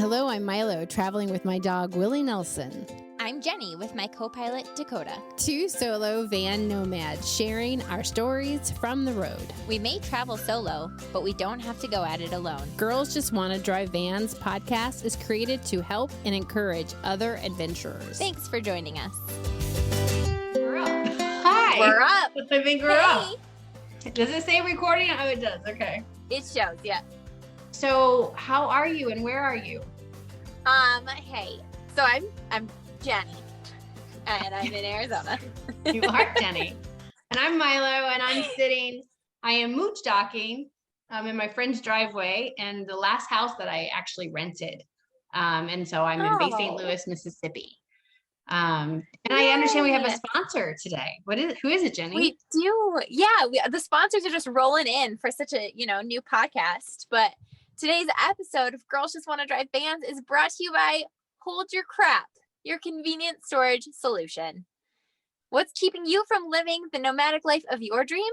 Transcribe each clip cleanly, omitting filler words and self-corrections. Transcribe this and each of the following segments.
Hello, I'm Milo, traveling with my dog, Willie Nelson. I'm Jenny with my co-pilot, Dakota. Two solo van nomads sharing our stories from the road. We may travel solo, but we don't have to go at it alone. Girls Just Want to Drive Vans podcast is created to help and encourage other adventurers. Thanks for joining us. We're up. Hi. We're up. I think we're up. Does it say recording? Oh, it does. Okay. It shows, yeah. So how are you and where are you? Hey. So I'm Jenny, and I'm in Arizona. You are Jenny. And I'm Milo, and I am Moochdocking in my friend's driveway and the last house that I actually rented. And so I'm in Bay St. Louis, Mississippi. And I understand we have a sponsor today. Who is it, Jenny? We do. Yeah. The sponsors are just rolling in for such a, new podcast. But today's episode of Girls Just Want to Drive Vans is brought to you by Hold Your Crap, your convenient storage solution. What's keeping you from living the nomadic life of your dreams?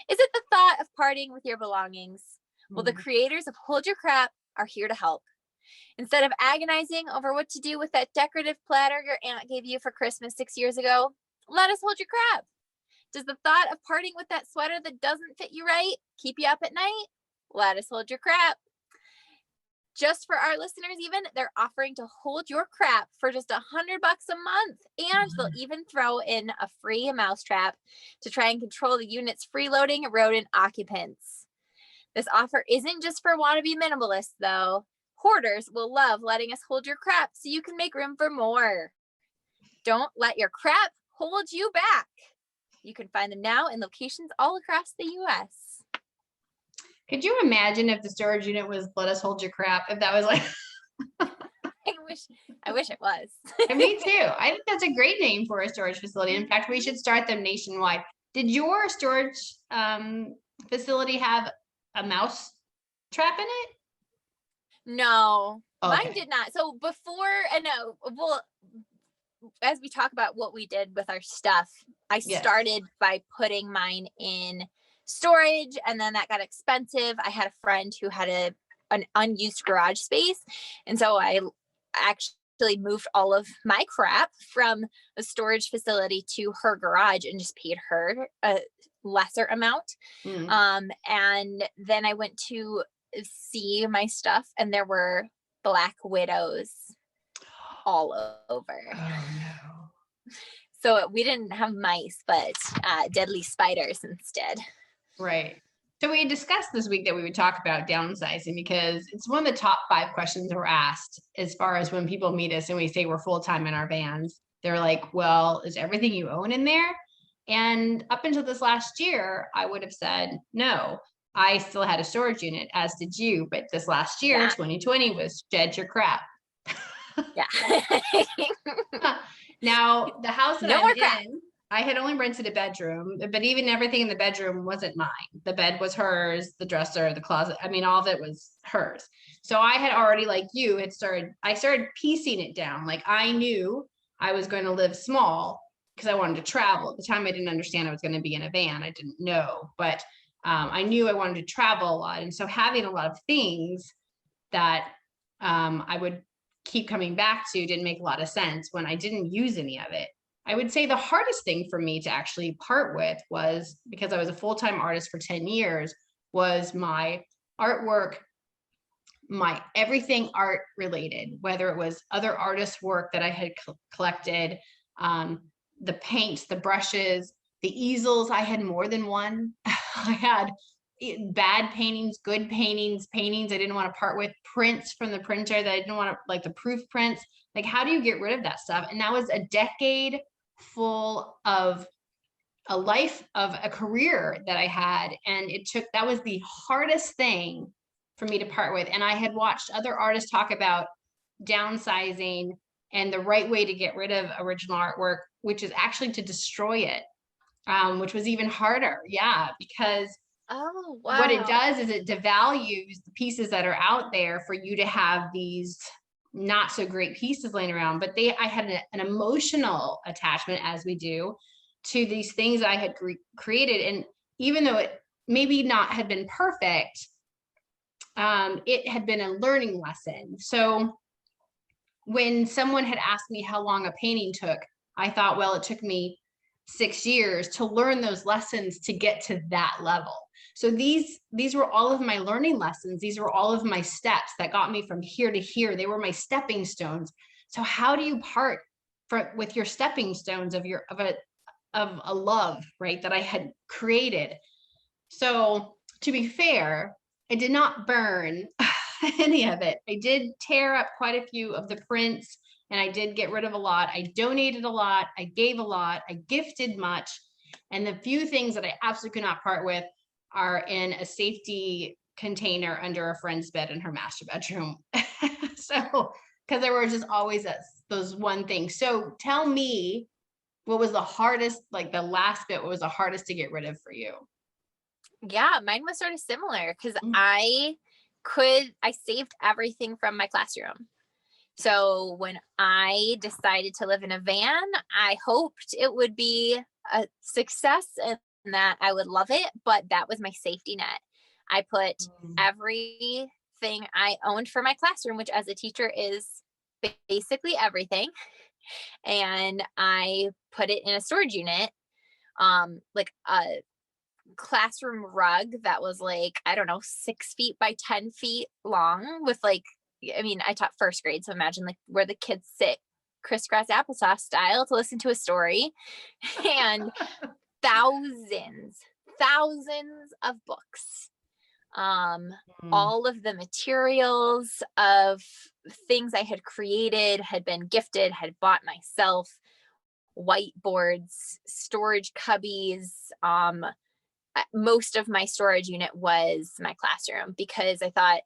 Is it the thought of parting with your belongings? Well, the creators of Hold Your Crap are here to help. Instead of agonizing over what to do with that decorative platter your aunt gave you for Christmas 6 years ago, let us hold your crap. Does the thought of parting with that sweater that doesn't fit you right keep you up at night? Let us hold your crap. Just for our listeners, even, they're offering to hold your crap for just $100 a month. And they'll even throw in a free mousetrap to try and control the unit's freeloading rodent occupants. This offer isn't just for wannabe minimalists, though. Hoarders will love letting us hold your crap so you can make room for more. Don't let your crap hold you back. You can find them now in locations all across the U.S. Could you imagine if the storage unit was "Let us hold your crap"? If that was like, I wish it was. Me too. I think that's a great name for a storage facility. In fact, we should start them nationwide. Did your storage facility have a mouse trap in it? No, okay. Mine did not. So as we talk about what we did with our stuff, I started by putting mine in storage, and then that got expensive. I had a friend who had an unused garage space, and so I actually moved all of my crap from a storage facility to her garage and just paid her a lesser amount. And then I went to see my stuff, and there were black widows all over. Oh no. So we didn't have mice, but deadly spiders instead. Right. So we discussed this week that we would talk about downsizing because it's one of the top 5 questions we're asked as far as when people meet us and we say we're full-time in our vans. They're like, well, is everything you own in there? And up until this last year, I would have said, no, I still had a storage unit, as did you. But this last year, 2020, was shed your crap. Yeah. Now, the house that I'm in, I had only rented a bedroom, but even everything in the bedroom wasn't mine. The bed was hers, the dresser, the closet. I mean, all of it was hers. So I had already, like you, I started piecing it down. Like I knew I was going to live small because I wanted to travel. At the time, I didn't understand I was going to be in a van. I didn't know, but I knew I wanted to travel a lot. And so having a lot of things that I would keep coming back to didn't make a lot of sense when I didn't use any of it. I would say the hardest thing for me to actually part with was, because I was a full-time artist for 10 years, was my artwork, my everything art related, whether it was other artists' work that I had collected, the paints, the brushes, the easels. I had more than one. I had bad paintings, good paintings I didn't want to part with, prints from the printer that I didn't want to, like the proof prints. Like, how do you get rid of that stuff? And that was a decade full of a life of a career that I had. And that was the hardest thing for me to part with. And I had watched other artists talk about downsizing and the right way to get rid of original artwork, which is actually to destroy it, which was even harder. Yeah, because what it does is it devalues the pieces that are out there for you to have these not so great pieces laying around. But I had an emotional attachment, as we do, to these things I had created. And even though it maybe not had been perfect, it had been a learning lesson. So when someone had asked me how long a painting took, I thought, well, it took me 6 years to learn those lessons to get to that level. So these were all of my learning lessons. These were all of my steps that got me from here to here. They were my stepping stones. So how do you part with your stepping stones of a love, right, that I had created? So to be fair, I did not burn any of it. I did tear up quite a few of the prints, and I did get rid of a lot. I donated a lot. I gave a lot. I gifted much. And the few things that I absolutely could not part with are in a safety container under a friend's bed in her master bedroom. So, because there were just always those one thing. So tell me, what was the hardest, like the last bit, what was the hardest to get rid of for you? Yeah, mine was sort of similar because I saved everything from my classroom. So when I decided to live in a van, I hoped it would be a success and that I would love it, but that was my safety net. I put everything I owned for my classroom, which as a teacher is basically everything, and I put it in a storage unit, like a classroom rug that was like, I don't know, 6 feet by 10 feet long with like, I mean, I taught first grade, so imagine like where the kids sit crisscross applesauce style to listen to a story, and thousands of books, all of the materials of things I had created, had been gifted, had bought myself, whiteboards, storage cubbies. Most of my storage unit was my classroom, because I thought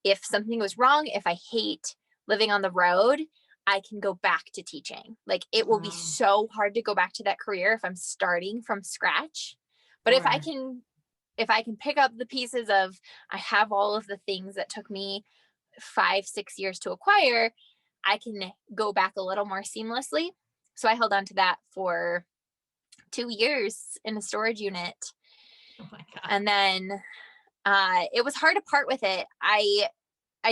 if something was wrong, if I hate living on the road, I can go back to teaching. Like it will be so hard to go back to that career if I'm starting from scratch. But if I can pick up the pieces of, I have all of the things that took me 5-6 years to acquire, I can go back a little more seamlessly. So I held on to that for 2 years in a storage unit. Oh my God. And then it was hard to part with it. I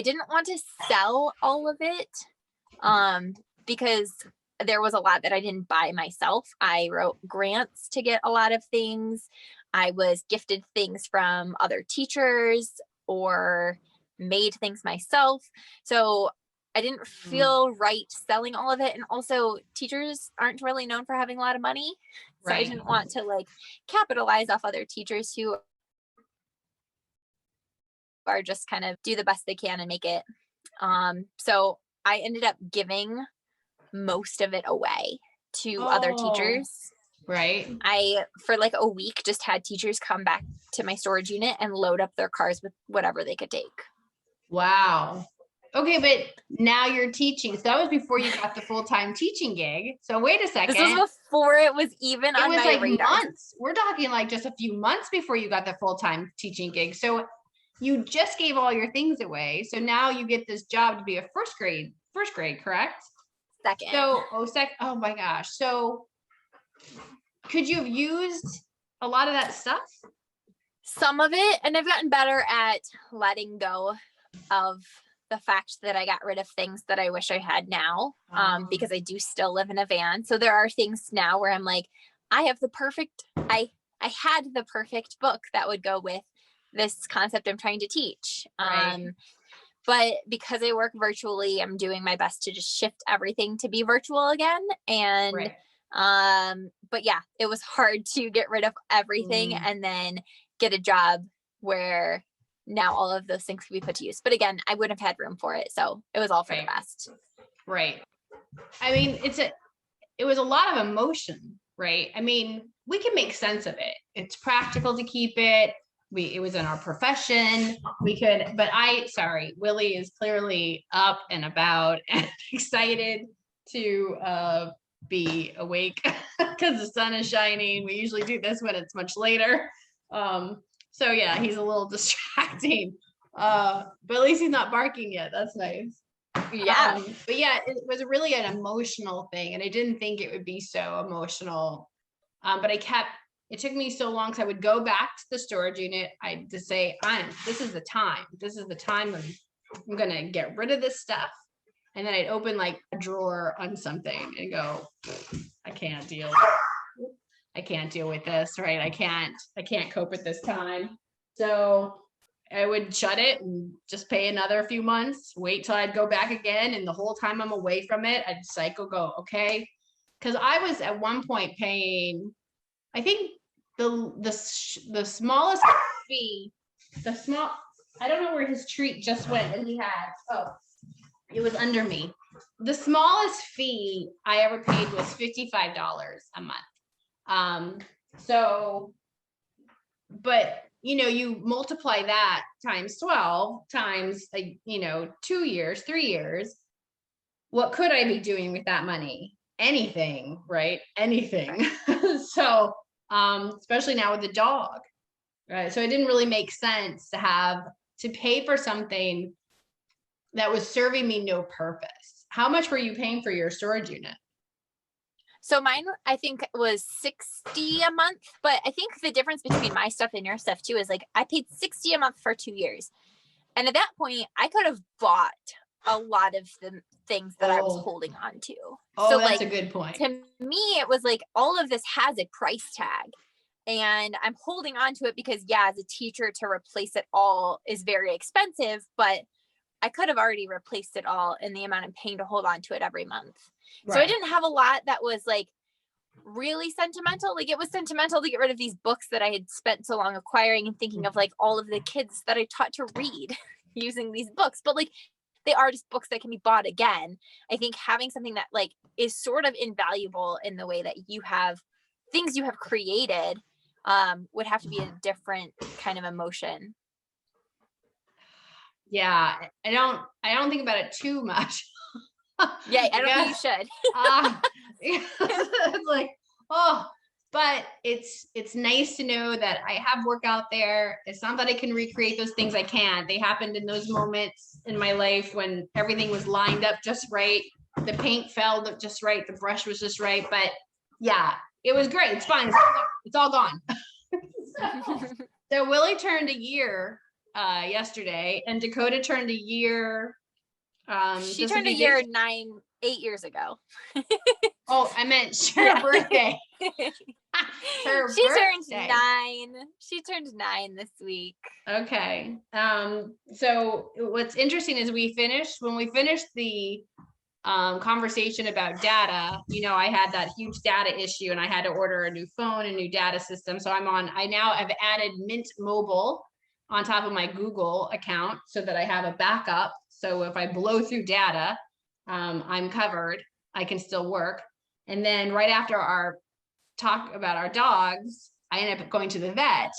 didn't want to sell all of it because there was a lot that I didn't buy myself. I wrote grants to get a lot of things. I was gifted things from other teachers or made things myself. So I didn't feel right selling all of it. And also teachers aren't really known for having a lot of money. So I didn't want to like capitalize off other teachers who are just kind of do the best they can and make it. So I ended up giving most of it away to other teachers. Right. I, for like a week, just had teachers come back to my storage unit and load up their cars with whatever they could take. Wow. Okay, but now you're teaching. So that was before you got the full-time teaching gig. So wait a second. This was before it was even on my radar. It was like months. We're talking like just a few months before you got the full-time teaching gig. So you just gave all your things away. So now you get this job to be a first grade, correct? Second. So, oh my gosh. So could you have used a lot of that stuff? Some of it, and I've gotten better at letting go of the fact that I got rid of things that I wish I had now, because I do still live in a van. So there are things now where I'm like, I had the perfect book that would go with this concept I'm trying to teach. Right. But because I work virtually, I'm doing my best to just shift everything to be virtual again. And, but yeah, it was hard to get rid of everything and then get a job where now all of those things can be put to use. But again, I wouldn't have had room for it. So it was all for the best. Right. I mean, it was a lot of emotion, right? I mean, we can make sense of it. It's practical to keep it. It was in our profession. Willie is clearly up and about and excited to be awake because the sun is shining. We usually do this when it's much later. So yeah, he's a little distracting, but at least he's not barking yet. That's nice. Yeah. But yeah, it was really an emotional thing, and I didn't think it would be so emotional. But it took me so long, because I would go back to the storage unit. I'd just say, this is the time when I'm going to get rid of this stuff. And then I'd open like a drawer on something and go, I can't deal with this, right? I can't cope at this time. So I would shut it and just pay another few months, wait till I'd go back again. And the whole time I'm away from it, I'd go, okay. Cause I was at one point paying, I think the smallest fee, I don't know where his treat just went and he had, it was under me. The smallest fee I ever paid was $55 a month. But you multiply that times 12 times, 2 years, 3 years. What could I be doing with that money? Anything, right? Anything. So, especially now with the dog, right? So it didn't really make sense to pay for something that was serving me no purpose. How much were you paying for your storage unit? So mine, I think, was $60 a month, but I think the difference between my stuff and your stuff too is like I paid $60 a month for 2 years. And at that point I could have bought a lot of the things that I was holding on to. So that's a good point. To me, it was like all of this has a price tag and I'm holding on to it because as a teacher to replace it all is very expensive, but I could have already replaced it all in the amount I'm paying to hold on to it every month. Right. So I didn't have a lot that was like really sentimental. Like it was sentimental to get rid of these books that I had spent so long acquiring and thinking of like all of the kids that I taught to read using these books. But like they are just books that can be bought again. I think having something that like is sort of invaluable in the way that you have things you have created would have to be a different kind of emotion. Yeah, I don't think about it too much. Yeah, I don't think you should. It's like, but it's nice to know that I have work out there. It's not that I can recreate those things. I can't. They happened in those moments in my life when everything was lined up just right. The paint fell just right. The brush was just right. But yeah, it was great. It's fine. It's all gone. So Willie turned a year yesterday, and Dakota turned a year. She turned a year 8 years ago. Oh, I meant her birthday. She turned 9. She turned 9 this week. Okay. So what's interesting is when we finished the conversation about data, I had that huge data issue and I had to order a new phone, a new data system. So I now have added Mint Mobile on top of my Google account so that I have a backup. So if I blow through data, I'm covered. I can still work. And then right after our talk about our dogs, I ended up going to the vet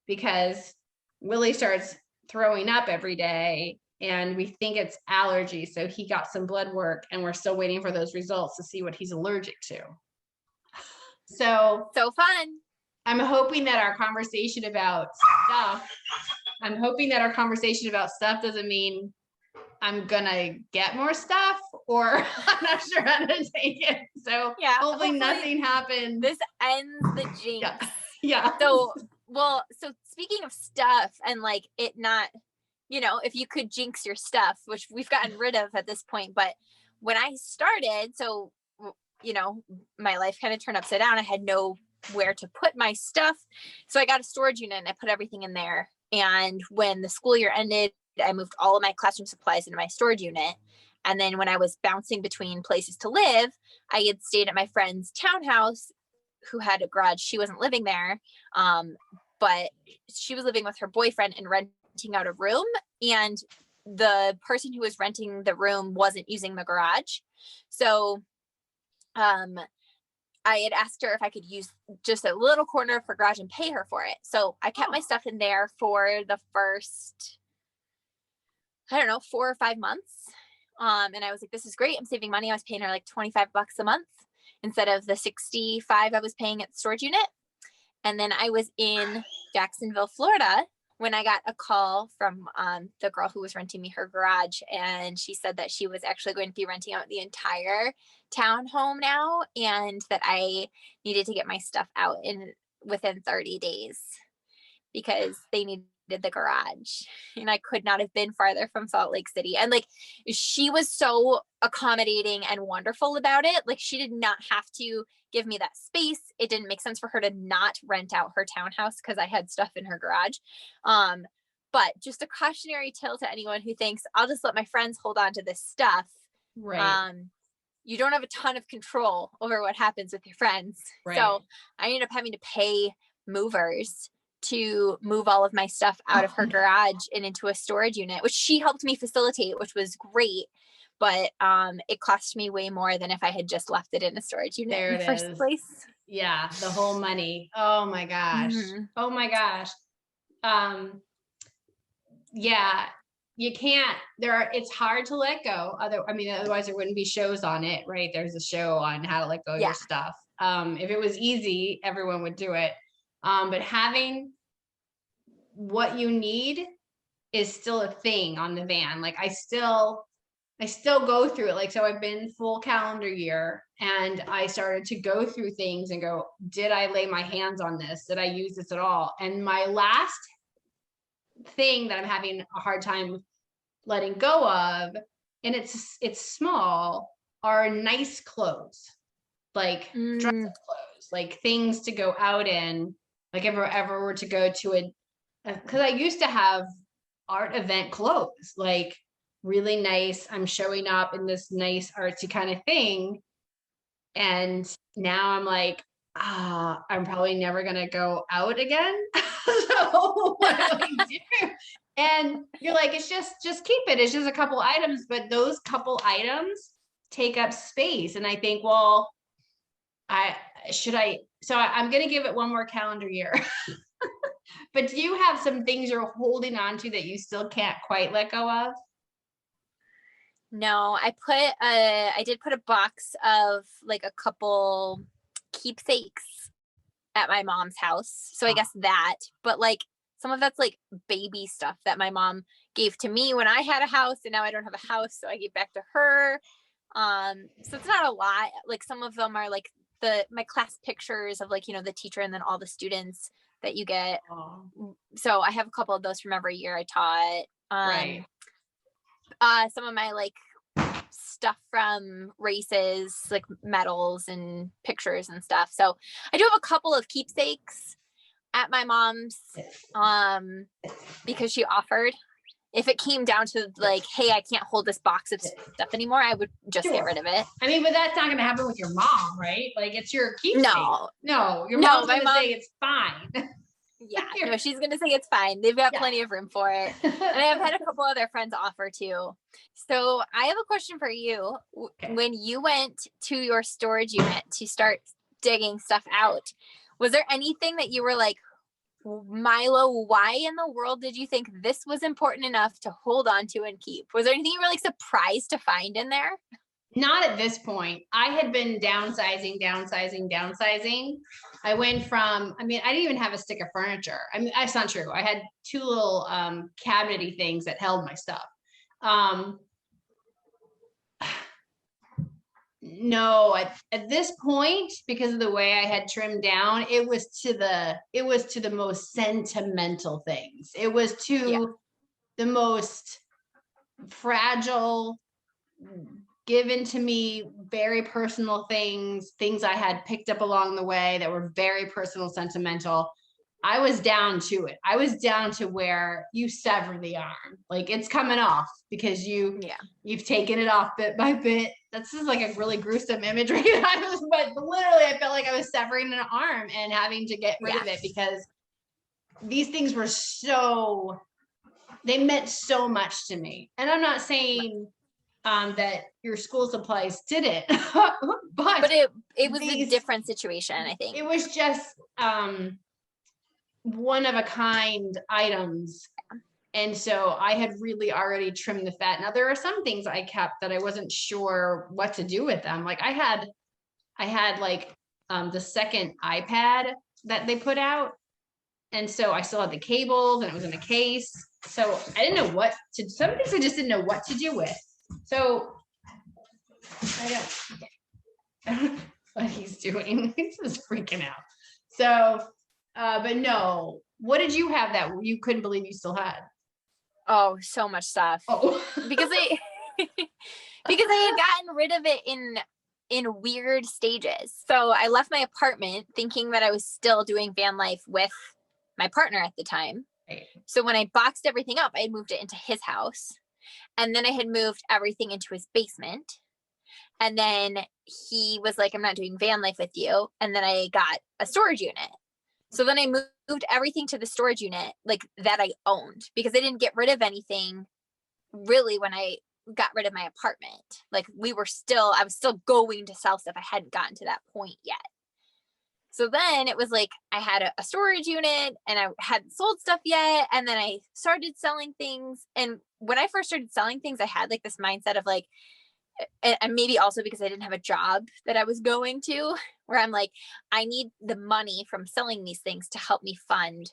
because Willie starts throwing up every day and we think it's allergies. So he got some blood work and we're still waiting for those results to see what he's allergic to. So fun. I'm hoping that our conversation about stuff doesn't mean I'm gonna get more stuff, or I'm not sure how to take it. So hopefully nothing happens. This ends the jinx. Yeah. So speaking of stuff and like it not, if you could jinx your stuff, which we've gotten rid of at this point, but when I started, my life kind of turned upside down. I had nowhere to put my stuff. So I got a storage unit and I put everything in there. And when the school year ended, I moved all of my classroom supplies into my storage unit. And then when I was bouncing between places to live, I had stayed at my friend's townhouse who had a garage. She wasn't living there, but she was living with her boyfriend and renting out a room. And the person who was renting the room wasn't using the garage. So I had asked her if I could use just a little corner of her garage and pay her for it. So I kept my stuff in there for the first 4 or 5 months. And I was like, this is great. I'm saving money. I was paying her like $25 a month instead of the $65 I was paying at the storage unit. And then I was in Jacksonville, Florida, when I got a call from the girl who was renting me her garage. And she said that she was actually going to be renting out the entire townhome now, and that I needed to get my stuff out within 30 days because they needed did the garage, and I could not have been farther from Salt Lake City. And like, she was so accommodating and wonderful about it. Like, she did not have to give me that space. It didn't make sense for her to not rent out her townhouse because I had stuff in her garage. But just a cautionary tale to anyone who thinks I'll just let my friends hold on to this stuff. Right. You don't have a ton of control over what happens with your friends. Right. So I ended up having to pay movers to move all of my stuff out of her garage and into a storage unit, which she helped me facilitate, which was great. But it cost me way more than if I had just left it in a storage unit in the first place. Yeah, the whole money. Oh my gosh. Mm-hmm. Oh my gosh. Yeah, you can't, it's hard to let go. Otherwise there wouldn't be shows on it, right? There's a show on how to let go of your stuff. If it was easy, everyone would do it. But having what you need is still a thing on the van. Like I still go through it. Like, so I've been full calendar year and I started to go through things and go, did I lay my hands on this? Did I use this at all? And my last thing that I'm having a hard time letting go of, and it's small, are nice clothes, like dress clothes, like things to go out in. Like if I ever were to go to because I used to have art event clothes, like really nice, I'm showing up in this nice artsy kind of thing. And now I'm like, I'm probably never going to go out again. So what do I do? And you're like, it's just keep it. It's just a couple items, but those couple items take up space. And I think, well, I'm going to give it one more calendar year. But do you have some things you're holding on to that you still can't quite let go of? No, I did put a box of like a couple keepsakes at my mom's house. So I guess that, but like some of that's like baby stuff that my mom gave to me when I had a house, and now I don't have a house, so I gave back to her. So it's not a lot. Like some of them are like my class pictures of like, you know, the teacher and then all the students that you get. So I have a couple of those from every year I taught. Right. Some of my like stuff from races, like medals and pictures and stuff. So I do have a couple of keepsakes at my mom's, because she offered. If it came down to like, hey, I can't hold this box of stuff anymore, I would just get rid of it. I mean, but that's not going to happen with your mom, right? Like it's your keepsake. No, your mom's going to say it's fine. Yeah, no, she's going to say it's fine. They've got plenty of room for it. And I've had a couple other friends offer too. So I have a question for you. Okay. When you went to your storage unit to start digging stuff out, was there anything that you were like, Milo, why in the world did you think this was important enough to hold on to and keep? Was there anything you were like surprised to find in there? Not at this point. I had been downsizing. I went from, I didn't even have a stick of furniture. That's not true. I had two little cabinety things that held my stuff. No, at this point, because of the way I had trimmed down, it was to the most sentimental things. It was to the most fragile, given to me, very personal things I had picked up along the way that were very personal, sentimental. I was down to it. I was down to where you sever the arm. Like it's coming off because you've taken it off bit by bit. That's just like a really gruesome imagery. But literally I felt like I was severing an arm and having to get rid of it because these things were they meant so much to me. And I'm not saying that your school supplies didn't, but it was a different situation, I think. It was just one of a kind items. And so I had really already trimmed the fat. Now there are some things I kept that I wasn't sure what to do with them. Like I had like the second iPad that they put out. And so I still had the cables and it was in a case. So I didn't know some things I just didn't know what to do with. So I don't know what he's doing. He's just freaking out. So, but no, what did you have that you couldn't believe you still had? Oh, so much stuff. Oh. Because I because I had gotten rid of it in weird stages. So I left my apartment thinking that I was still doing van life with my partner at the time. Right. So when I boxed everything up, I had moved it into his house. And then I had moved everything into his basement. And then he was like, I'm not doing van life with you. And then I got a storage unit. So then I moved everything to the storage unit, like that I owned, because I didn't get rid of anything really when I got rid of my apartment. Like I was still going to sell stuff. I hadn't gotten to that point yet. So then it was like I had a storage unit and I hadn't sold stuff yet. And then I started selling things. And when I first started selling things, I had like this mindset of like, and maybe also because I didn't have a job that I was going to, where I'm like, I need the money from selling these things to help me fund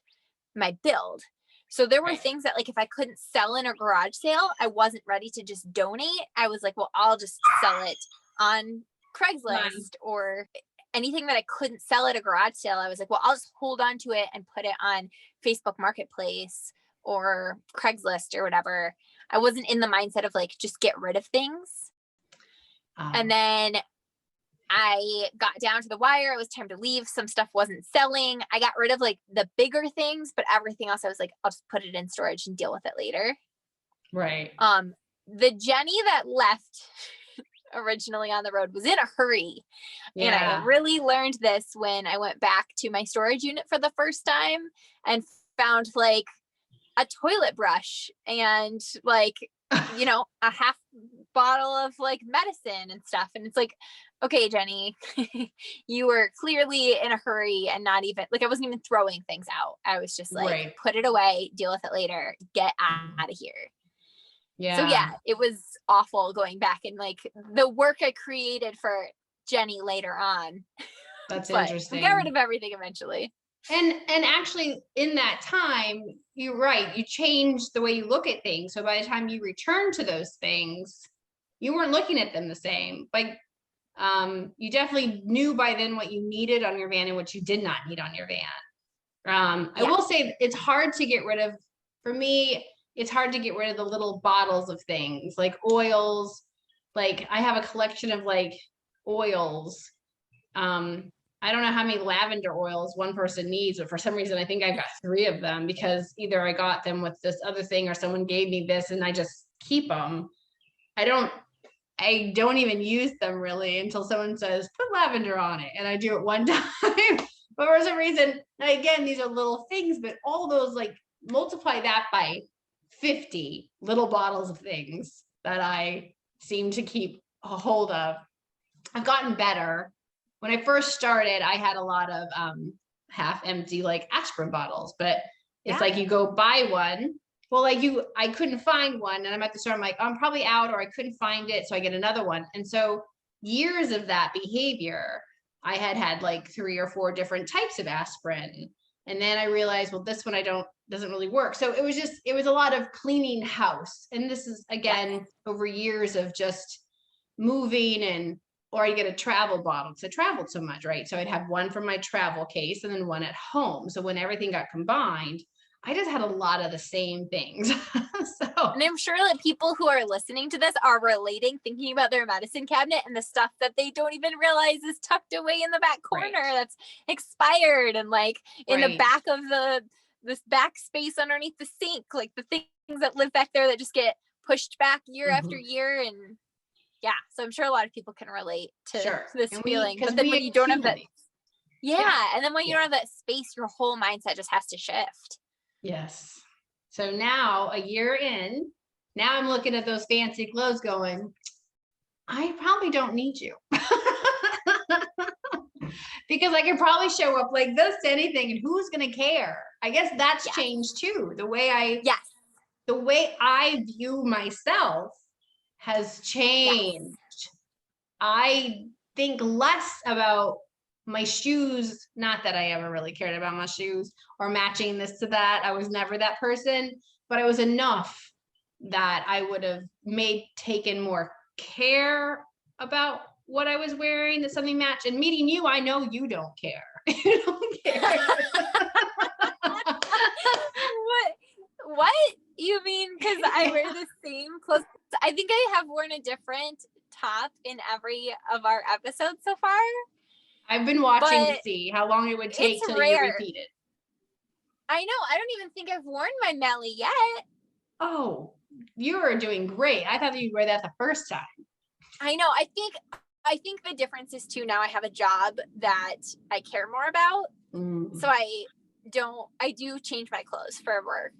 my build. So there were things that like, if I couldn't sell in a garage sale, I wasn't ready to just donate. I was like, well, I'll just sell it on Craigslist or anything that I couldn't sell at a garage sale. I was like, well, I'll just hold on to it and put it on Facebook Marketplace or Craigslist or whatever. I wasn't in the mindset of like, just get rid of things. And then I got down to the wire. It was time to leave. Some stuff wasn't selling. I got rid of like the bigger things, but everything else I was like, I'll just put it in storage and deal with it later. Right. The Jenny that left originally on the road was in a hurry. Yeah. And I really learned this when I went back to my storage unit for the first time and found like a toilet brush and like, you know, a half bottle of like medicine and stuff. And it's like, okay, Jenny, you were clearly in a hurry and not even like, I wasn't even throwing things out. I was just like, put it away, deal with it later, get out of here. Yeah. So yeah, it was awful going back and like the work I created for Jenny later on. That's interesting. We got rid of everything eventually. And actually in that time, you're right. You changed the way you look at things. So by the time you return to those things, you weren't looking at them the same. Like, you definitely knew by then what you needed on your van and what you did not need on your van. I will say it's hard to get rid of, for me, it's hard to get rid of the little bottles of things like oils. Like I have a collection of like oils. I don't know how many lavender oils one person needs, but for some reason, I think I've got 3 of them because either I got them with this other thing or someone gave me this and I just keep them. I don't even use them really until someone says, put lavender on it. And I do it one time, but for some reason, again, these are little things, but all those like multiply that by 50 little bottles of things that I seem to keep a hold of. I've gotten better. When I first started, I had a lot of half empty like aspirin bottles, but it's like you go buy one. Well, like I couldn't find one and I'm at the store. I'm like, I'm probably out or I couldn't find it. So I get another one. And so years of that behavior, I had like 3 or 4 different types of aspirin. And then I realized, well, this one doesn't really work. So it was a lot of cleaning house. And this is again, over years of just moving or I get a travel bottle because I traveled so much, right? So I'd have one from my travel case and then one at home. So when everything got combined, I just had a lot of the same things. And I'm sure that people who are listening to this are relating, thinking about their medicine cabinet and the stuff that they don't even realize is tucked away in the back corner that's expired and like in the back of this back space underneath the sink, like the things that live back there that just get pushed back year after year. And yeah, so I'm sure a lot of people can relate to this feeling. But then when you don't have that, and then when you don't have that space, your whole mindset just has to shift. Yes. So now a year in, now I'm looking at those fancy clothes going, I probably don't need you. Because I can probably show up like this to anything and who's going to care? I guess that's changed too. The way I view myself has changed. I think less about my shoes, not that I ever really cared about my shoes or matching this to that. I was never that person, but I was enough that I would have taken more care about what I was wearing, that something matched. And meeting you, I know you don't care. You don't care. What? You mean because I wear the same clothes? I think I have worn a different top in every of our episodes so far. I've been watching to see how long it would take till you repeat it. I know. I don't even think I've worn my Melly yet. Oh, you are doing great. I thought you'd wear that the first time. I know. I think the difference is too, now I have a job that I care more about. So I do change my clothes for work.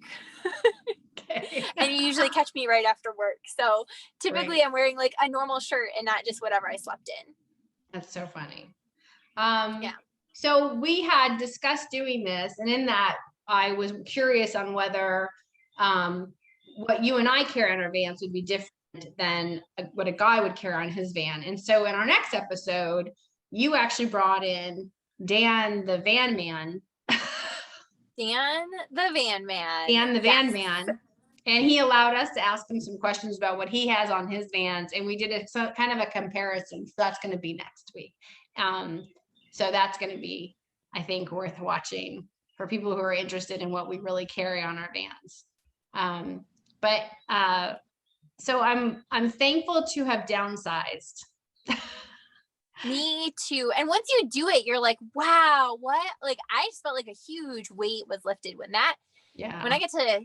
Okay. And you usually catch me right after work. So typically I'm wearing like a normal shirt and not just whatever I slept in. That's so funny. Yeah. So we had discussed doing this, and in that I was curious on whether what you and I carry on our vans would be different than what a guy would carry on his van. And so in our next episode, you actually brought in Dan the Van Man. Dan the Van Man. Dan the Van Man. And he allowed us to ask him some questions about what he has on his vans. And we did kind of a comparison. So that's going to be next week. So that's going to be, I think, worth watching for people who are interested in what we really carry on our vans. So I'm thankful to have downsized. Me too. And once you do it, you're like, wow, what? Like, I just felt like a huge weight was lifted when I get to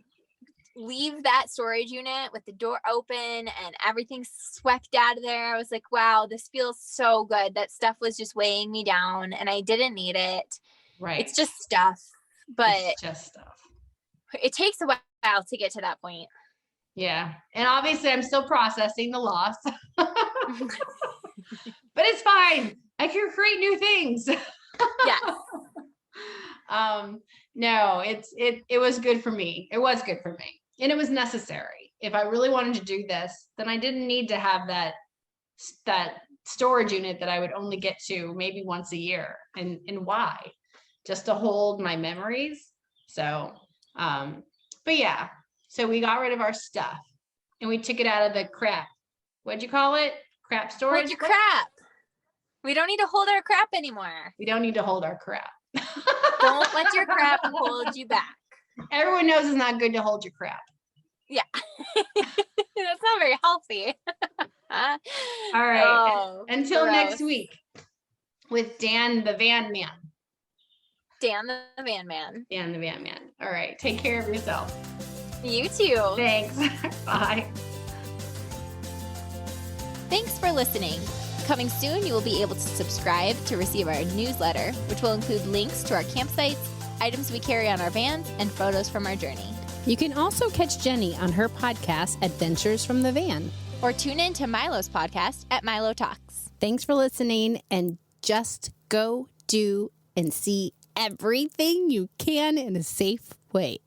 leave that storage unit with the door open and everything swept out of there. I was like, wow, this feels so good. That stuff was just weighing me down and I didn't need it. Right. It's just stuff, but it's just stuff. It takes a while to get to that point. Yeah. And obviously I'm still processing the loss, but it's fine. I can create new things. Yes. No, it was good for me. It was good for me. And it was necessary. If I really wanted to do this, then I didn't need to have that storage unit that I would only get to maybe once a year. And why? Just to hold my memories. So, but yeah, so we got rid of our stuff and we took it out of the crap. What'd you call it? Crap storage? Hold your crap. We don't need to hold our crap anymore. We don't need to hold our crap. Don't let your crap hold you back. Everyone knows it's not good to hold your crap. Yeah. That's not very healthy. All right. Oh, until gross. Next week with Dan the Van Man. Dan the Van Man. Dan the Van Man. All right. Take care of yourself. You too. Thanks. Bye. Thanks for listening. Coming soon, you will be able to subscribe to receive our newsletter, which will include links to our campsites, items we carry on our vans, and photos from our journey. You can also catch Jenny on her podcast, Adventures from the Van. Or tune in to Milo's podcast at Milo Talks. Thanks for listening, and just go do and see everything you can in a safe way.